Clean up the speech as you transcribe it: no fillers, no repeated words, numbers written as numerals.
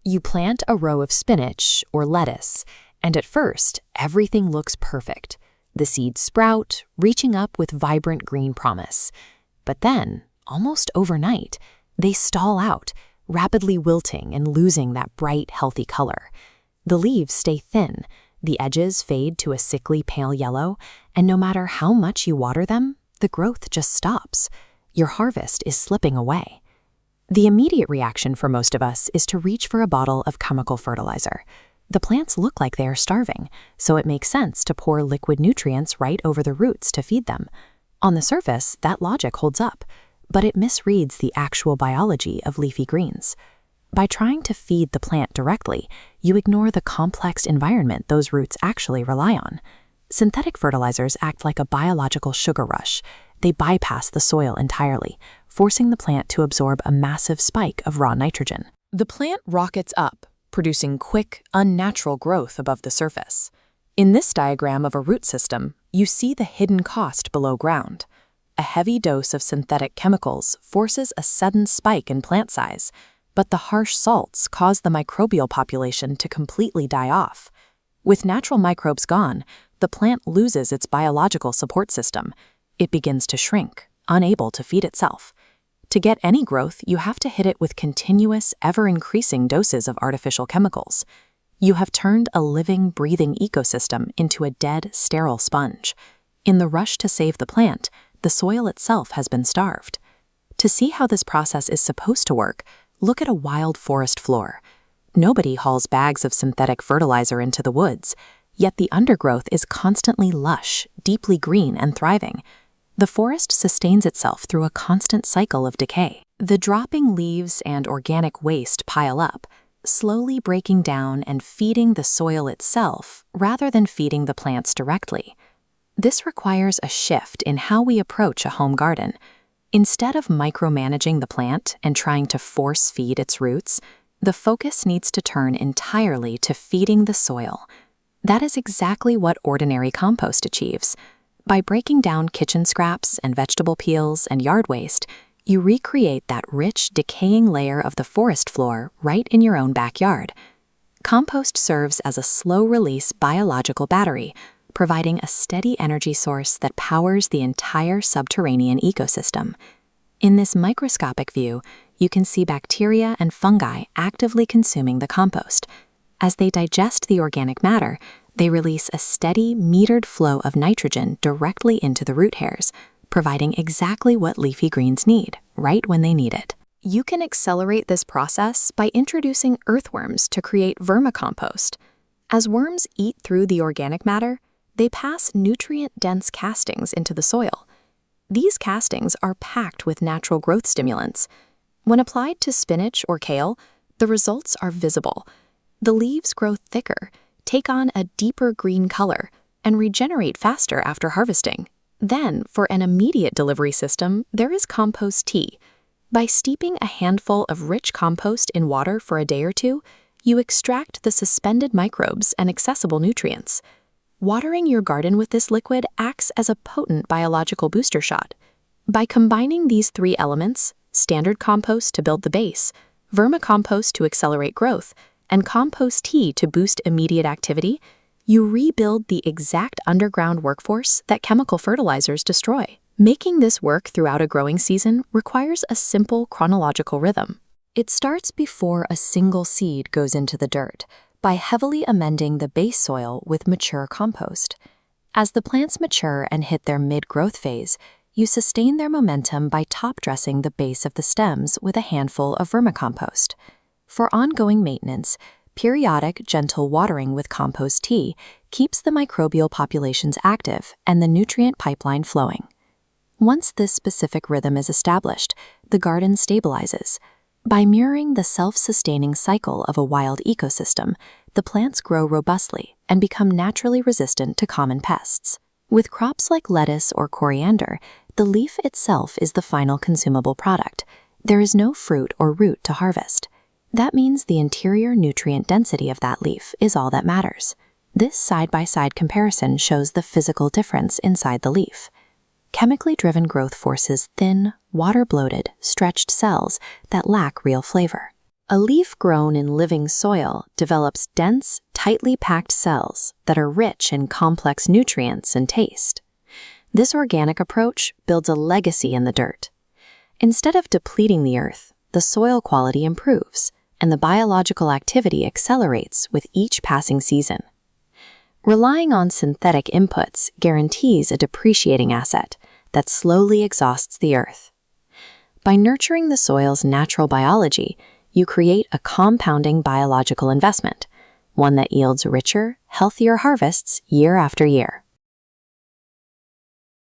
You plant a row of spinach or lettuce, and at first, everything looks perfect. The seeds sprout, reaching up with vibrant green promise. But then, almost overnight, they stall out, rapidly wilting and losing that bright, healthy color. The leaves stay thin, the edges fade to a sickly pale yellow, and no matter how much you water them, the growth just stops. Your harvest is slipping away. The immediate reaction for most of us is to reach for a bottle of chemical fertilizer. The plants look like they are starving, so it makes sense to pour liquid nutrients right over the roots to feed them. On the surface, that logic holds up, but it misreads the actual biology of leafy greens. By trying to feed the plant directly, you ignore the complex environment those roots actually rely on. Synthetic fertilizers act like a biological sugar rush. They bypass the soil entirely, forcing the plant to absorb a massive spike of raw nitrogen. The plant rockets up, producing quick, unnatural growth above the surface. In this diagram of a root system, you see the hidden cost below ground. A heavy dose of synthetic chemicals forces a sudden spike in plant size, but the harsh salts cause the microbial population to completely die off. With natural microbes gone, the plant loses its biological support system. It begins to shrink, unable to feed itself. To get any growth, you have to hit it with continuous, ever-increasing doses of artificial chemicals. You have turned a living, breathing ecosystem into a dead, sterile sponge. In the rush to save the plant, the soil itself has been starved. To see how this process is supposed to work, look at a wild forest floor. Nobody hauls bags of synthetic fertilizer into the woods, yet the undergrowth is constantly lush, deeply green, and thriving. The forest sustains itself through a constant cycle of decay. The dropping leaves and organic waste pile up, slowly breaking down and feeding the soil itself rather than feeding the plants directly. This requires a shift in how we approach a home garden. Instead of micromanaging the plant and trying to force feed its roots, the focus needs to turn entirely to feeding the soil. That is exactly what ordinary compost achieves. By breaking down kitchen scraps and vegetable peels and yard waste, you recreate that rich, decaying layer of the forest floor right in your own backyard. Compost serves as a slow-release biological battery, providing a steady energy source that powers the entire subterranean ecosystem. In this microscopic view, you can see bacteria and fungi actively consuming the compost. As they digest the organic matter, they release a steady, metered flow of nitrogen directly into the root hairs, providing exactly what leafy greens need, right when they need it. You can accelerate this process by introducing earthworms to create vermicompost. As worms eat through the organic matter, they pass nutrient-dense castings into the soil. These castings are packed with natural growth stimulants. When applied to spinach or kale, the results are visible. The leaves grow thicker, take on a deeper green color, and regenerate faster after harvesting. Then, for an immediate delivery system, there is compost tea. By steeping a handful of rich compost in water for a day or two, you extract the suspended microbes and accessible nutrients. Watering your garden with this liquid acts as a potent biological booster shot. By combining these three elements, standard compost to build the base, vermicompost to accelerate growth, and compost tea to boost immediate activity, you rebuild the exact underground workforce that chemical fertilizers destroy. Making this work throughout a growing season requires a simple chronological rhythm. It starts before a single seed goes into the dirt, by heavily amending the base soil with mature compost. As the plants mature and hit their mid-growth phase, you sustain their momentum by top-dressing the base of the stems with a handful of vermicompost. For ongoing maintenance, periodic, gentle watering with compost tea keeps the microbial populations active and the nutrient pipeline flowing. Once this specific rhythm is established, the garden stabilizes. By mirroring the self-sustaining cycle of a wild ecosystem, the plants grow robustly and become naturally resistant to common pests. With crops like lettuce or coriander, the leaf itself is the final consumable product. There is no fruit or root to harvest. That means the interior nutrient density of that leaf is all that matters. This side-by-side comparison shows the physical difference inside the leaf. Chemically driven growth forces thin, water-bloated, stretched cells that lack real flavor. A leaf grown in living soil develops dense, tightly packed cells that are rich in complex nutrients and taste. This organic approach builds a legacy in the dirt. Instead of depleting the earth, the soil quality improves, and the biological activity accelerates with each passing season. Relying on synthetic inputs guarantees a depreciating asset that slowly exhausts the earth. By nurturing the soil's natural biology, you create a compounding biological investment, one that yields richer, healthier harvests year after year.